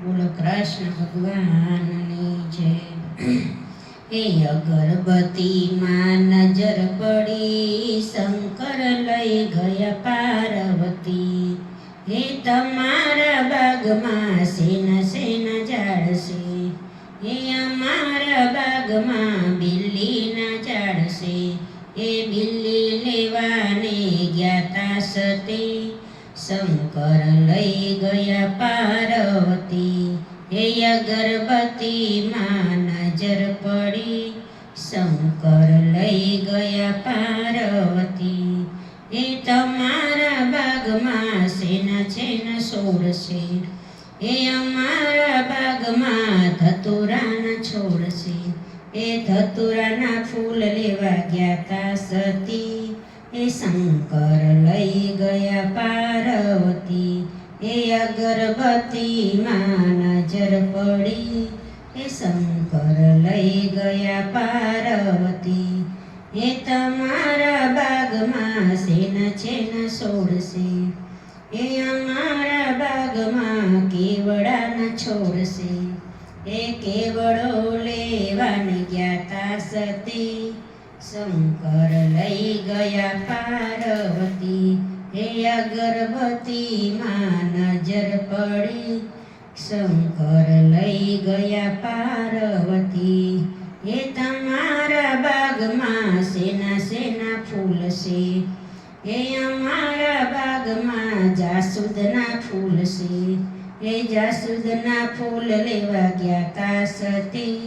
બોલો કૃષ્ણ ભગવાનની જય। હે અગરબત્તીમાં નજર પડી, શંકર લઈ ગયા પાર્વતી। હે તમારા બાગમાં શેના શેના ઝાડ છે? હે અમારા બાગમાં બિલ્લીના ઝાડ છે। એ બિલ્લી લેવાને ગયા તા સતી, શંકર લઈ ગયા પાર્વતી। હે અગરબત્તીમાં નજર પડી, શંકર લઈ ગયા પાર્વતી। એ તમારા બાગમાં શેના શેના છોડ છે? એ અમારા બાગમાં ધતુરાના છોડ છે। એ ધતુરાના ફૂલ લેવા ગયા તા સતી, એ શંકર લઈ ગયા પાર્વતી। એ અગરબત્તીમાં નજર પડી, એ શંકર લઈ ગયા પાર્વતી। એ તમારા બાગમાં શેના શેના છોડ છે? એ અમારા બાગમાં કેવડાના છોડ છે। એ કેવડો લેવાને ગયા તા સતી, શંકર લઈ ગયા પાર્વતી। હે અગરબત્તીમાં નજર પડી, શંકર લઈ ગયા પાર્વતી। એ તમારા બાગમાં શેના શેના ફૂલ છે? એ અમારા બાગમાં જાસૂદના ફૂલ છે। એ જાસૂદના ફૂલ લેવા ગયા તા સતી,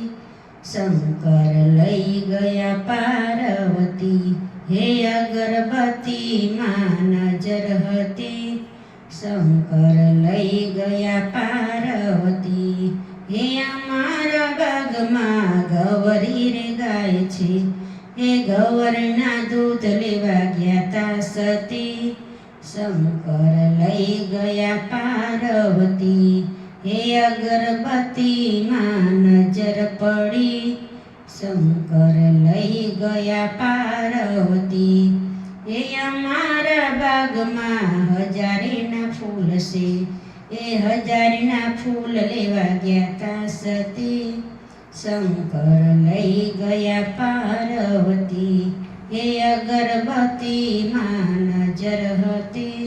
શંકર લઈ ગયા પાર્વતી। હે અગરબત્તીમાં નજર હતી, શંકર લઈ ગયા પાર્વતી। હે અમારા બાગમાં ગૌરી રે ગાય છે। એ ગૌરના દૂધ લેવા ગયા તા સતી, શંકર લઈ ગયા પાર્વતી। હે અગરબત્તીમાં નજર પડી, શંકર લઈ ગયા પાર્વતી। એ અમારા બાગમાં હજારીના ફૂલ છે। એ હજારીના ફૂલ લેવા ગયા તા સતી, શંકર લઈ ગયા પાર્વતી। એ અગરબત્તીમાં નજર હતી,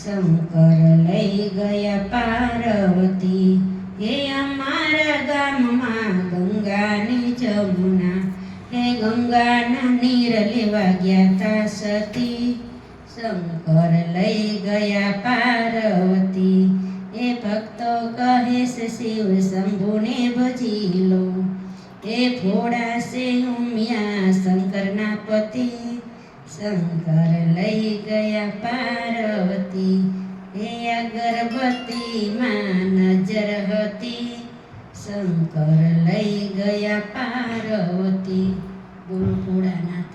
શંકર લઈ ગયા પાર્વતી। હે અમારા ગામમાં ગંગાની જમુના, હે ગંગાના નીર લેવા ગયા તા સતી, શંકર લઈ ગયા પાર્વતી। એ ભક્તો કહે છે શિવ શંભુને ભજી લો, એ ભોળા છે ઉમિયા શંકરના પતિ, શંકર લઈ ગયા પાર્વતી। હે અગરબત્તીમાં નજર હતી, શંકર લઈ ગયા પાર્વતી। બોલો ભોળાનાથ।